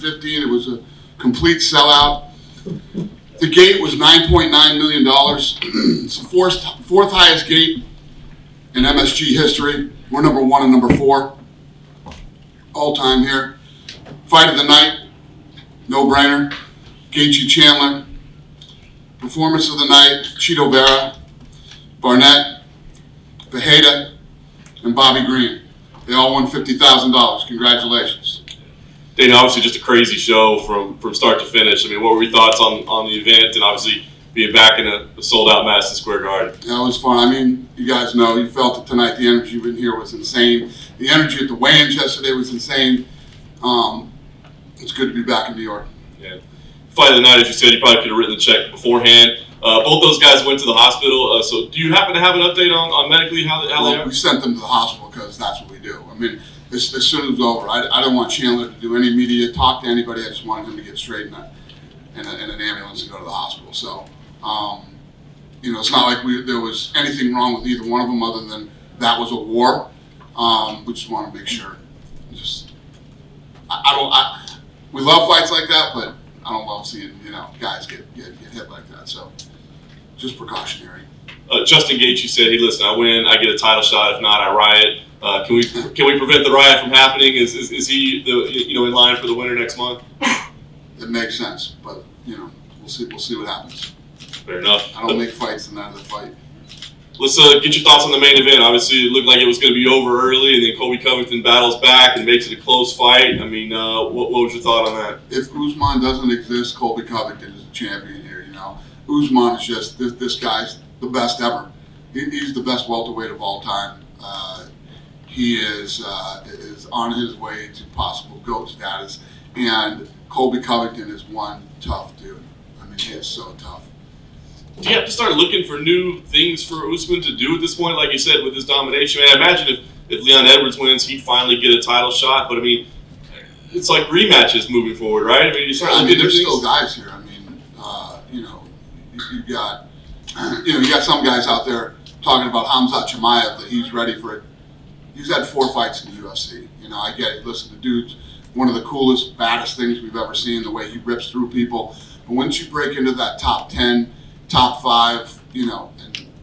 2015. It was a complete sellout. The gate was $9.9 million. It's the fourth highest gate in MSG history. We're number 1 and number 4 all time here. Fight of the night, no brainer. Gaethje Chandler. Performance of the night, Chito Vera, Barnett, Fajeda, and Bobby Green. They all won $50,000. Congratulations. Dana, obviously just a crazy show from start to finish. I mean, what were your thoughts on the event and obviously being back in a sold-out Madison Square Garden? Yeah, it was fun. I mean, you guys know, you felt it tonight. The energy in here was insane. The energy at the weigh-ins yesterday was insane. It's good to be back in New York. Yeah. Fight of the night, as you said, you probably could have written the check beforehand. Both those guys went to the hospital. So do you happen to have an update on medically how they are? We sent them to the hospital because that's what we do. I mean, as soon as it was over, I don't want Chandler to do any media, talk to anybody. I just wanted him to get straight in an ambulance and go to the hospital. So, it's not like there was anything wrong with either one of them other than that was a war. We just want to make sure. We love fights like that, but I don't love seeing, guys get hit like that. So, just precautionary. Justin Gaethje said, "Hey, listen, I win, I get a title shot. If not, I riot. Can we prevent the riot from happening? Is he in line for the winner next month?" It makes sense, but we'll see what happens. Fair enough. I don't make fights the night of the fight. Let's get your thoughts on the main event. Obviously, it looked like it was going to be over early, and then Colby Covington battles back and makes it a close fight. I mean, what was your thought on that? If Usman doesn't exist, Colby Covington is the champion here. Usman is just this guy's the best ever. He's the best welterweight of all time. He is on his way to possible GOAT status, and Colby Covington is one tough dude. I mean, he is so tough. Do you have to start looking for new things for Usman to do at this point, like you said, with his domination? I mean, I imagine if Leon Edwards wins, he'd finally get a title shot. But I mean, it's like rematches moving forward, right? I mean, you start looking at there's things. Still guys here. I mean, you got some guys out there talking about Hamzat Chimaev that he's ready for it. He's had 4 fights in the UFC. I get it. Listen, the dude's one of the coolest, baddest things we've ever seen. The way he rips through people. But once you break into that top 10. Top 5, and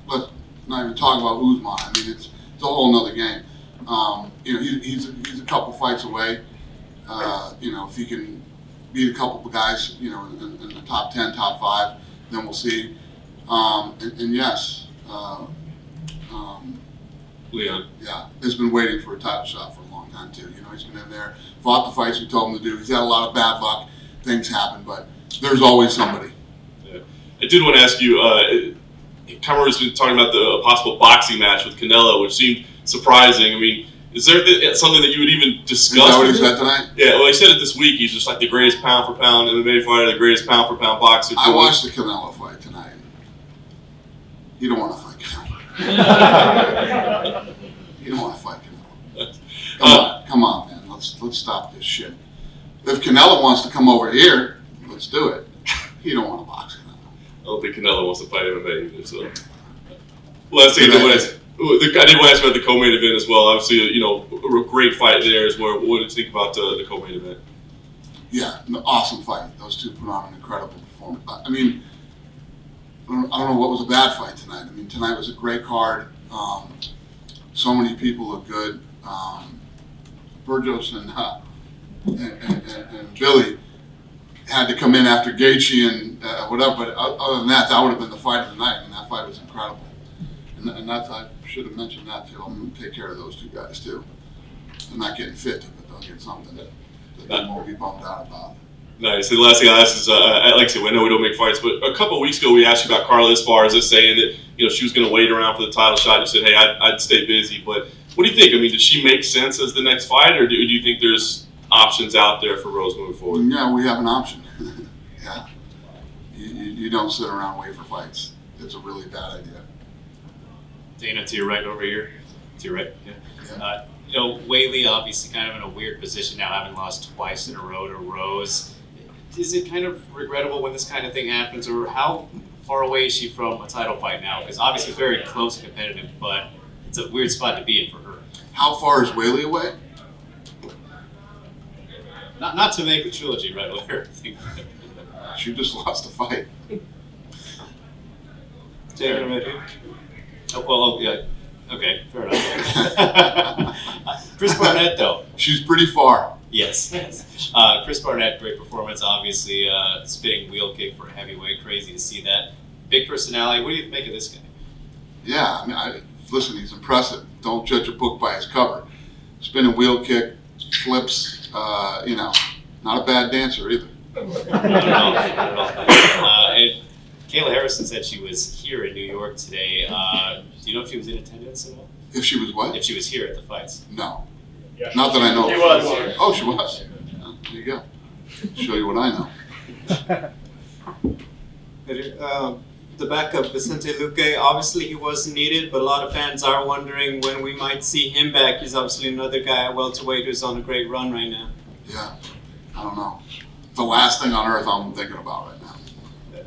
let's not even talk about Usman. I mean, it's a whole nother game. He's a couple fights away. If he can beat a couple of guys, in the top 10, top 5, then we'll see. And yes, Leon. Yeah, has been waiting for a title shot for a long time too. He's been in there, fought the fights we told him to do. He's had a lot of bad luck. Things happen, but there's always somebody. I did want to ask you, Kamaru has been talking about the possible boxing match with Canelo, which seemed surprising. I mean, is there something that you would even discuss? Is that what he said tonight? Yeah, well, he said it this week. He's just like the greatest pound-for-pound MMA fighter, the greatest pound-for-pound boxer. I watched the Canelo fight tonight. You don't want to fight Canelo. You don't want to fight Canelo. Come on, man. Let's stop this shit. If Canelo wants to come over here, let's do it. You don't want to box Canelo. I don't think Canelo wants to fight MMA either. So, last thing I did want to ask about the co-main event as well. Obviously, a great fight there as well. What did you think about the co-main event? Yeah, an awesome fight. Those two put on an incredible performance. I mean, I don't know what was a bad fight tonight. I mean, tonight was a great card. So many people look good. Burgos and Billy had to come in after Gaethje and whatever, but other than that would have been the fight of the night. I mean, that fight was incredible. And that's, I should have mentioned that too. I'm going to take care of those two guys too. They're not getting 50, but they'll get something that they won't be bummed out about. Nice. And the last thing I'll ask is, like I said, I know we don't make fights, but a couple of weeks ago we asked you about Carla Esparza saying that she was going to wait around for the title shot. You said, hey, I'd stay busy. But what do you think? I mean, does she make sense as the next fight, or do you think there's options out there for Rose moving forward? Yeah, we have an option. Yeah. You don't sit around and wait for fights. It's a really bad idea. Dana, to your right over here. To your right. Yeah. Weili obviously kind of in a weird position now, having lost twice in a row to Rose. Is it kind of regrettable when this kind of thing happens, or how far away is she from a title fight now? Because obviously very close and competitive, but it's a weird spot to be in for her. How far is Weili away? Not to make a trilogy right away. She just lost a fight. Dana, right here. Oh, well, yeah. Okay, fair enough. Chris Barnett, though. She's pretty far. Yes. Chris Barnett, great performance, obviously. Spinning wheel kick for a heavyweight. Crazy to see that. Big personality. What do you make of this guy? Yeah, I mean, listen, he's impressive. Don't judge a book by its cover. Spinning wheel kick, flips, not a bad dancer either. Not at all. And Kayla Harrison said she was here in New York today. Do you know if she was in attendance at all? If she was what? If she was here at the fights? No. Yeah, Not that I know. She of. was. Oh, she was. Yeah, there you go. Show you what I know. The backup, Vicente Luque, obviously he wasn't needed, but a lot of fans are wondering when we might see him back. He's obviously another guy at welterweight who's on a great run right now. Yeah, I don't know. The last thing on earth I'm thinking about right now.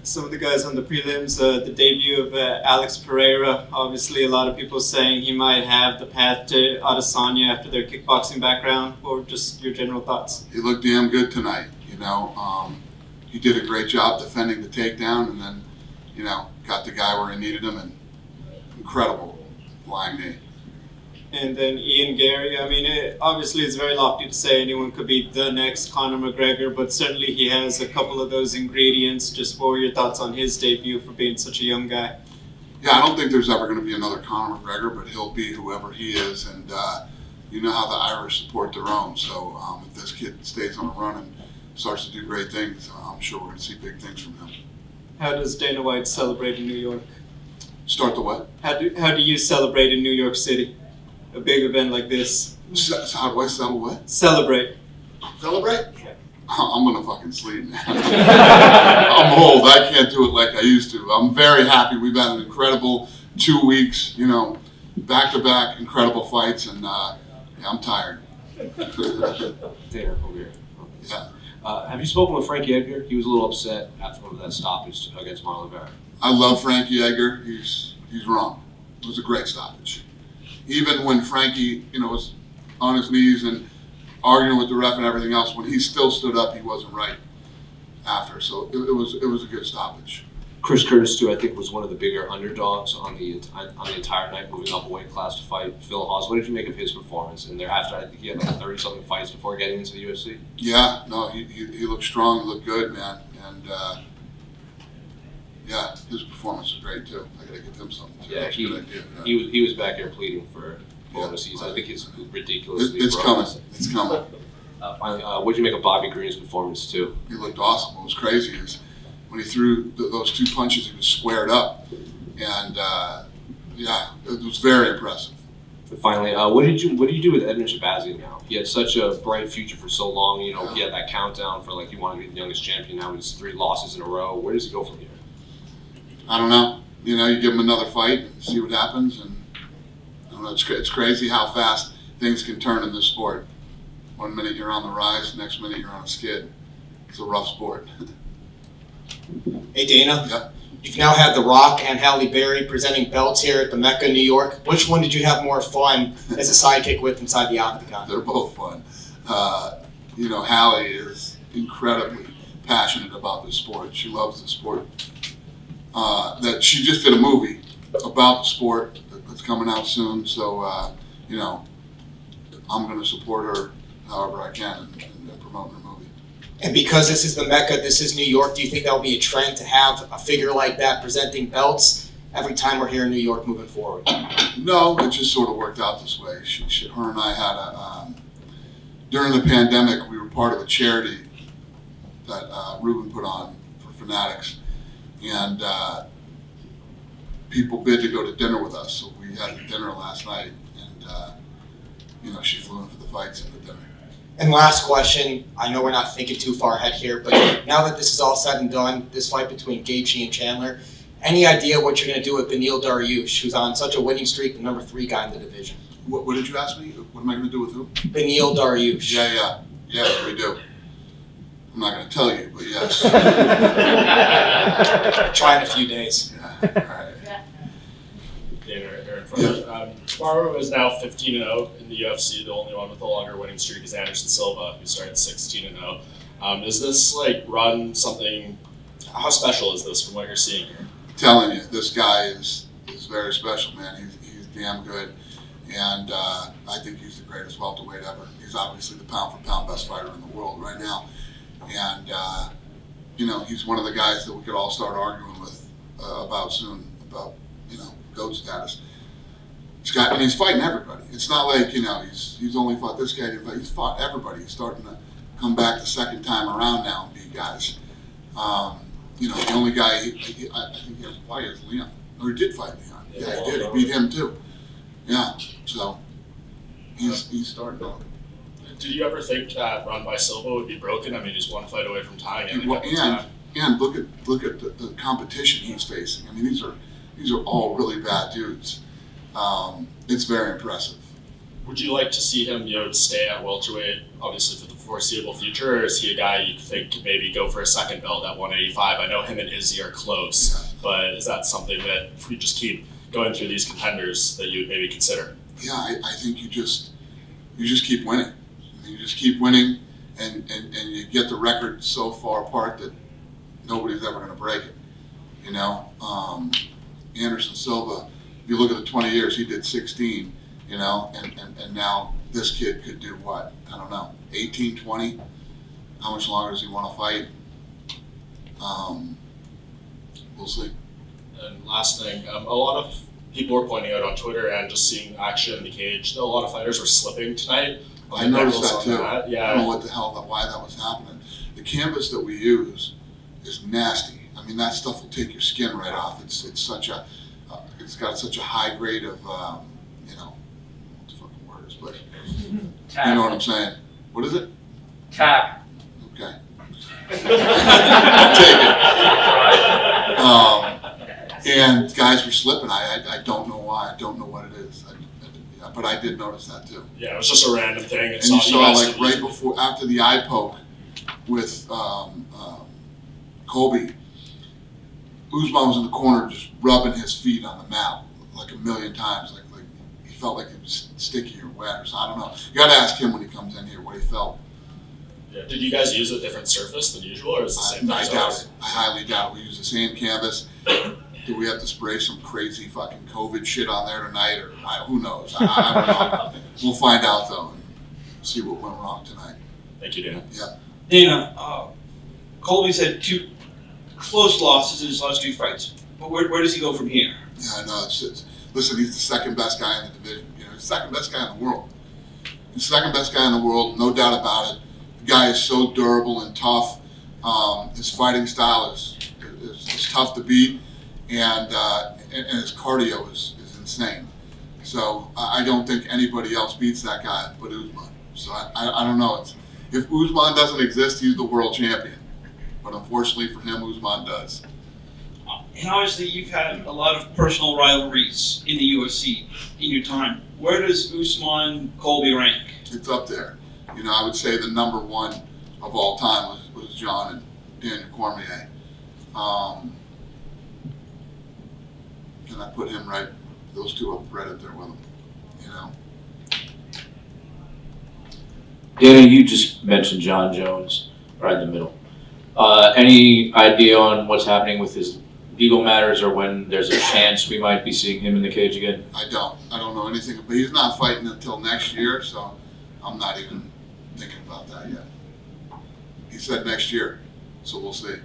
Some of the guys on the prelims, the debut of Alex Pereira, obviously a lot of people saying he might have the path to Adesanya after their kickboxing background, or just your general thoughts? He looked damn good tonight, He did a great job defending the takedown and then, got the guy where he needed him, and incredible flying knee. And then Ian Gary, I mean, obviously it's very lofty to say anyone could be the next Conor McGregor, but certainly he has a couple of those ingredients. Just what were your thoughts on his debut for being such a young guy? Yeah, I don't think there's ever going to be another Conor McGregor, but he'll be whoever he is, and you know how the Irish support their own, so if this kid stays on a run and starts to do great things, I'm sure we're going to see big things from him. How does Dana White celebrate in New York? Start the what? How do you celebrate in New York City? A big event like this. How do I settle what? Celebrate. Celebrate? I'm gonna fucking sleep, man. I'm old. I can't do it like I used to. I'm very happy. We've had an incredible 2 weeks, back-to-back incredible fights, and I'm tired. There, over here. Yeah. Have you spoken with Frankie Edgar? He was a little upset after that stoppage against Marlon Vera. I love Frankie Edgar. He's wrong. It was a great stoppage. Even when Frankie, was on his knees and arguing with the ref and everything else, when he still stood up, he wasn't right after. So it was a good stoppage. Chris Curtis, too, I think was one of the bigger underdogs on the entire night, moving up a weight class to fight Phil Hawes. What did you make of his performance? And thereafter, I think he had like 30-something fights before getting into the UFC. Yeah, no, he looked strong. He looked good, man. And yeah, his performance was great too. I gotta give him something too. Yeah, That's a good idea. Yeah. he was back here pleading for bonuses. I think it's ridiculously. It's broke. coming. It's coming. Finally, what did you make of Bobby Green's performance too? He looked awesome. What was crazy is when he threw those two punches, he was squared up, and yeah, it was very impressive. And finally, what did you do with Edmund Shabazian now? He had such a bright future for so long. He had that countdown for like he wanted to be the youngest champion. Now he's 3 losses in a row. Where does he go from here? I don't know. You give him another fight and see what happens, and I don't know. It's crazy how fast things can turn in this sport. 1 minute you're on the rise, next minute you're on a skid. It's a rough sport. Hey Dana, Yeah. you've now had The Rock and Halle Berry presenting belts here at the Mecca, New York. Which one did you have more fun as a sidekick with inside the octagon? They're both fun. Halle is incredibly passionate about this sport. She loves the sport. That she just did a movie about the sport that's coming out soon. So, I'm going to support her however I can in promoting her movie. And because this is the Mecca, this is New York, do you think that will be a trend to have a figure like that presenting belts every time we're here in New York moving forward? No, it just sort of worked out this way. Her and I had during the pandemic, we were part of a charity that Ruben put on for fanatics. And people bid to go to dinner with us. So we had dinner last night, and she flew in for the fights and the dinner. And last question, I know we're not thinking too far ahead here, but now that this is all said and done, this fight between Gaethje and Chandler, any idea what you're going to do with Beneil Dariush, who's on such a winning streak, the number 3 guy in the division? What did you ask me? What am I going to do with who? Beneil Dariush. Yeah. Yes, we do. I'm not going to tell you, but yes. Try in a few days. Yeah. All right. Dana, Aaron Frost. Kamaru is now 15-0 in the UFC. The only one with a longer winning streak is Anderson Silva, who started 16-0. Is this like run something? How special is this from what you're seeing here? Telling you, this guy is very special, man. He's damn good, and I think he's the greatest welterweight ever. He's obviously the pound for pound best fighter in the world right now, and you know, he's one of the guys that we could all start arguing with about soon about, you know, GOAT status. And he's fighting everybody. It's not like, you know, he's only fought this guy. He's fought everybody. He's starting to come back the second time around now and beat guys. You know, the only guy I think he has to fight is Leon. Or he did fight Leon. Yeah, he did. He beat him too. Yeah. So he's starting to. Did you ever think that run by Silva would be broken? I mean, he's one fight away from tying it. And look at the competition he's facing. I mean, these are all really bad dudes. It's very impressive. Would you like to see him, you know, stay at welterweight, obviously for the foreseeable future, or is he a guy you think could maybe go for a second belt at 185? I know him and Izzy are close, but is that something that if we just keep going through these contenders that you would maybe consider? Yeah, I think you just keep winning. You just keep winning, and you get the record so far apart that nobody's ever going to break it. You know, Anderson Silva, if you look at the 20 years, he did 16, you know, and now this kid could do what? I don't know, 18, 20? How much longer does he want to fight? We'll see. And last thing, a lot of people were pointing out on Twitter and just seeing action in the cage that a lot of fighters were slipping tonight. I noticed that too. Yeah. I don't know what the hell, why that was happening. The canvas that we use is nasty. I mean, that stuff will take your skin right off. It's such a, it's got such a high grade of, you know, what the fucking word is, but Tap. you know what I'm saying. What is it? Tap. Okay. I'll take it. And guys were slipping. I don't know why. I don't know what it is. But I did notice that too. Yeah, it was just a random thing. And you saw like right before, after the eye poke with Colby, Usman was in the corner just rubbing his feet on the mat like a million times. Like he felt like it was sticky or wet or something. I don't know. You got to ask him when he comes in here what he felt. Yeah. Did you guys use a different surface than usual, or is it the same? I doubt it. I highly doubt it. We use the same canvas. Do we have to spray some crazy fucking COVID shit on there tonight, or who knows? I don't know. We'll find out though and see what went wrong tonight. Thank you, Dana. Yeah. Dana, Colby's had 2 close losses in his last 2 fights, but where does he go from here? Yeah, I know. Listen, he's the second best guy in the division. You know, he's the second best guy in the world. He's the second best guy in the world, no doubt about it. The guy is so durable and tough. His fighting style is tough to beat. And his cardio is insane. So I don't think anybody else beats that guy but Usman. So I don't know. If Usman doesn't exist, he's the world champion. But unfortunately for him, Usman does. And obviously you've had a lot of personal rivalries in the UFC in your time. Where does Usman Colby rank? It's up there. You know, I would say the number 1 of all time was John and Daniel Cormier. And I put him right, those two right up there with him, you know. Dana, you just mentioned John Jones right in the middle. Any idea on what's happening with his legal matters, or when there's a chance we might be seeing him in the cage again? I don't know anything, but he's not fighting until next year, so I'm not even thinking about that yet. He said next year, so we'll see.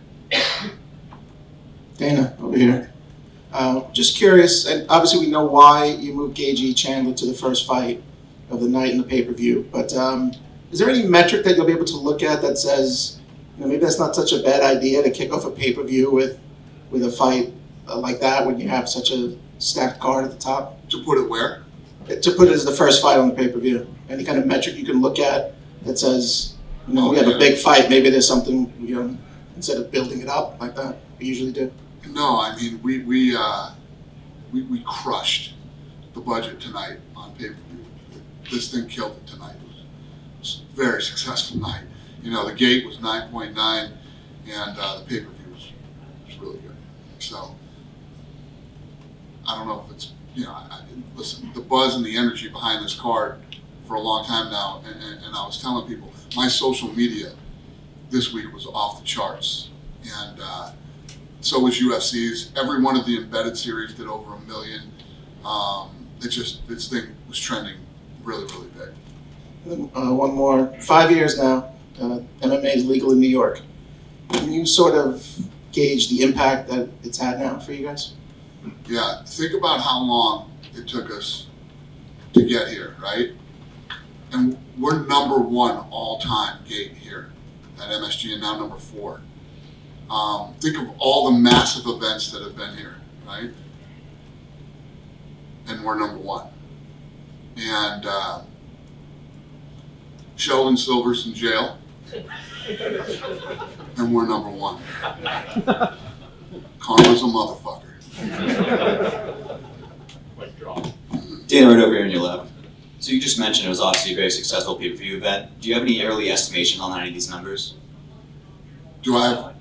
Dana, over here. Just curious, and obviously we know why you moved KG Chandler to the first fight of the night in the pay-per-view, but is there any metric that you'll be able to look at that says, you know, maybe that's not such a bad idea to kick off a pay-per-view with a fight like that when you have such a stacked card at the top? To put it where? To put it as the first fight on the pay-per-view. Any kind of metric you can look at that says, you know, we have a big fight, maybe there's something, you know, instead of building it up like that, we usually do. No, I mean, we crushed the budget tonight on pay-per-view. This thing killed it tonight. It was a very successful night. You know, the gate was 9.9, and the pay-per-view was really good. So, I don't know if it's, listen, the buzz and the energy behind this card for a long time now, and I was telling people, my social media this week was off the charts, and so was UFC's. Every one of the embedded series did over 1 million. This thing was trending really, really big. And then, one more. 5 years now, MMA is legal in New York. Can you sort of gauge the impact that it's had now for you guys? Yeah, think about how long it took us to get here, right? And we're number 1 all-time gate here at MSG, and now number 4. Think of all the massive events that have been here, right? And we're number 1. And Sheldon Silver's in jail, and we're number 1. Karma's a motherfucker. Dana, right over here on your left. So you just mentioned it was obviously a very successful pay-per-view event. Do you have any early estimation on any of these numbers? Do I have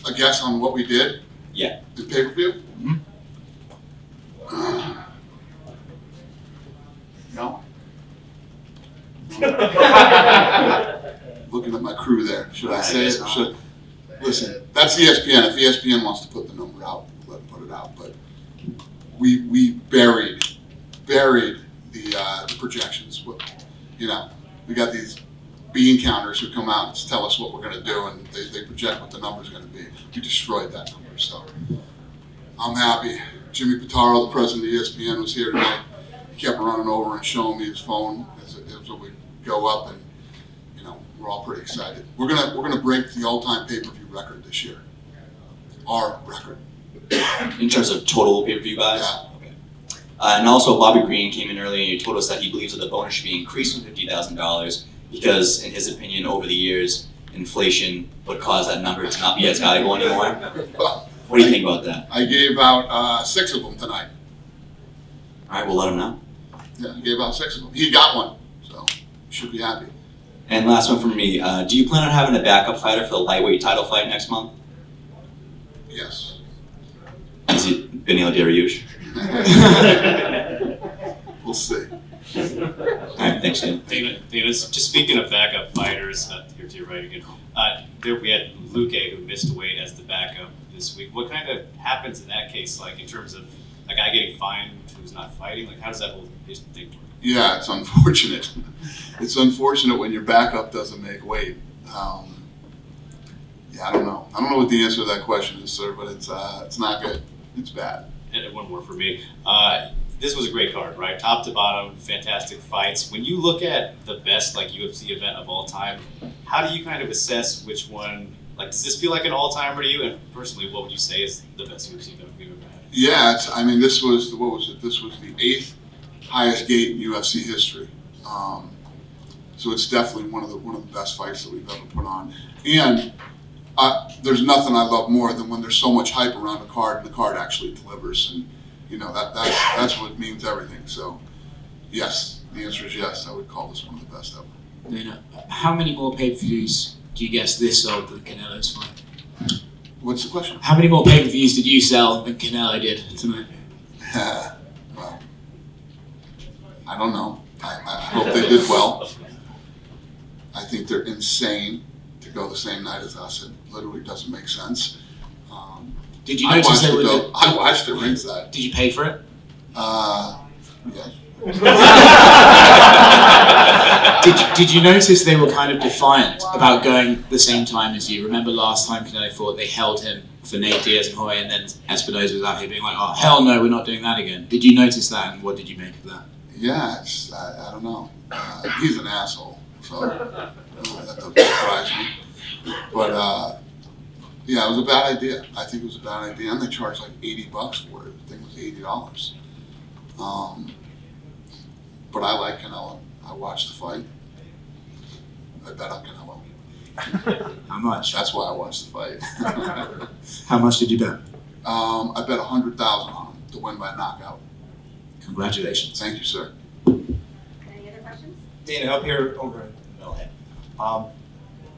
a guess on what we did? Yeah. The pay-per-view? No. Looking at my crew there. Should I say it? Listen, that's ESPN. If ESPN wants to put the number out, let them put it out. But we buried the projections. We got these bean counters who come out and tell us what we're going to do, and they project what the number's going to be. We destroyed that number, so I'm happy. Jimmy Pitaro, the president of ESPN, was here tonight. He kept running over and showing me his phone as we go up, and we're all pretty excited. We're gonna break the all-time pay-per-view record this year. Our record. In terms of total pay-per-view buys? Yeah. Okay. And also, Bobby Green came in earlier and he told us that he believes that the bonus should be increased from $50,000 because, in his opinion, over the years, inflation would cause that number to not be as valuable anymore. What do you think about that? I gave out 6 of them tonight. All right, we'll let him know. Yeah, I gave out 6 of them. He got one, so he should be happy. And last one from me. Do you plan on having a backup fighter for the lightweight title fight next month? Yes. Is it Beneil Dariush? We'll see. All right, thanks, Dan. Dana, just speaking of backup fighters, here to your right again. We had Luque who missed weight as the backup this week. What kind of happens in that case, like in terms of a guy getting fined who's not fighting? Like, how does that whole thing work? Yeah, it's unfortunate. It's unfortunate when your backup doesn't make weight. I don't know. I don't know what the answer to that question is, sir, but it's not good. It's bad. And one more for me. This was a great card, right? Top to bottom, fantastic fights. When you look at the best UFC event of all time, how do you kind of assess which one? Does this feel like an all-timer to you? And personally, what would you say is the best UFC event we've ever had? Yeah, this was what was it? This was the 8th highest gate in UFC history. So it's definitely one of the best fights that we've ever put on. And there's nothing I love more than when there's so much hype around a card and the card actually delivers. And that's what means everything. So yes, the answer is yes. I would call this one of the best ever. Dana, how many more pay-per-views do you guess this sold than Canelo's fight? What's the question? How many more pay-per-views did you sell than Canelo did tonight? Well, I don't know. I hope they did well. I think they're insane to go the same night as us. It literally doesn't make sense. Did you notice they were? I watched it ringside. Did you pay for it? Yes. Did you notice they were kind of defiant about going the same time as you? Remember last time Canelo fought, they held him for Nate Diaz and Jorge, and then Espinosa was out here being like, "Oh hell no, we're not doing that again." Did you notice that, and what did you make of that? Yeah, I don't know. He's an asshole, so that doesn't surprise me. But yeah, it was a bad idea. I think it was a bad idea, and they charged like $80 for it. The thing was $80. But I like Canelo. I watched the fight. I bet on Canelo. How much? That's why I watched the fight. How much did you bet? I bet $100,000 on him to win by knockout. Congratulations. Thank you, sir. Any other questions? Dana, up here over in the middle head.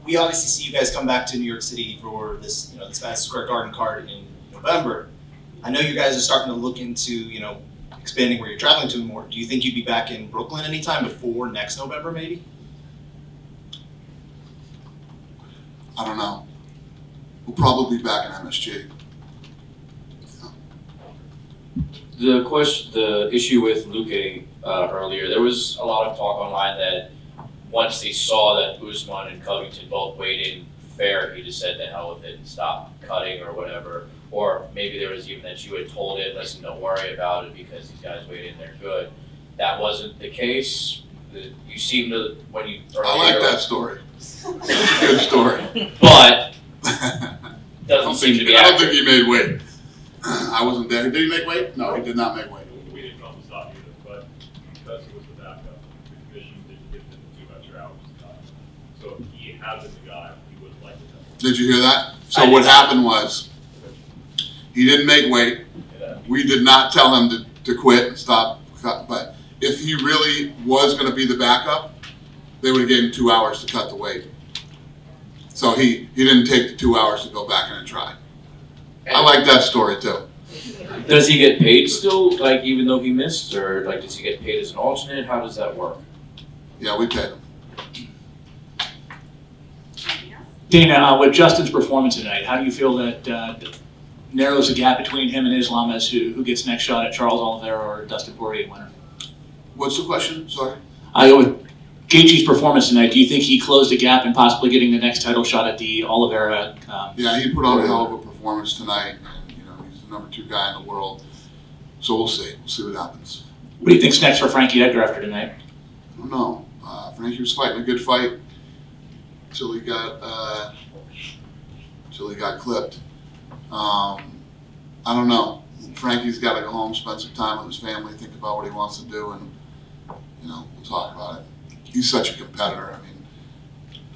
We obviously see you guys come back to New York City for this, this Madison Square Garden card in November. I know you guys are starting to look into, expanding where you're traveling to more, do you think you'd be back in Brooklyn anytime before next November, maybe? I don't know. We'll probably be back in MSG. The issue with Luque earlier, there was a lot of talk online that once they saw that Usman and Covington both weighed in fair, he just said to hell with it and stopped cutting or whatever. Or maybe there was even that you had told him, listen, don't worry about it because these guys weighed in, they're good. That wasn't the case. You seem to, when you I like that story. It's a good story. But doesn't seem to be I don't accurate. think he made weight. I wasn't there. Did he make weight? No, he did not make weight. We didn't come to stop either, but because he was the backup, the commission didn't give him 2 extra hours to cut. So if he had been the guy, he would have liked it. Did you hear that? So what happened was, he didn't make weight. We did not tell him to quit and stop cut. But if he really was going to be the backup, they would have given him 2 hours to cut the weight. So he didn't take the 2 hours to go back in and try. I like that story too. Does he get paid still, like even though he missed, or like does he get paid as an alternate? How does that work? Yeah, we paid him. Dana, with Justin's performance tonight, how do you feel that narrows the gap between him and Islam as to who gets next shot at Charles Oliveira or Dustin Poirier winner? What's the question? Sorry. With Gaethje's performance tonight, do you think he closed the gap in possibly getting the next title shot at the Oliveira? Yeah, he put on a hell of a performance tonight. And, you know, he's the number 2 guy in the world. So we'll see. We'll see what happens. What do you think's next for Frankie Edgar after tonight? I don't know. Frankie was fighting a good fight until he got clipped. I don't know. Frankie's got to go home, spend some time with his family, think about what he wants to do, and you know, we'll talk about it. He's such a competitor. I mean,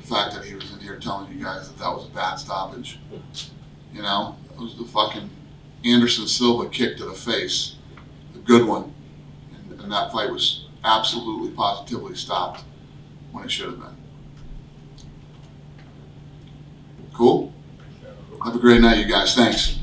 the fact that he was in here telling you guys that was a bad stoppage, you know, it was the fucking Anderson Silva kick to the face, a good one, and that fight was absolutely, positively stopped when it should have been. Cool? Have a great night, you guys. Thanks.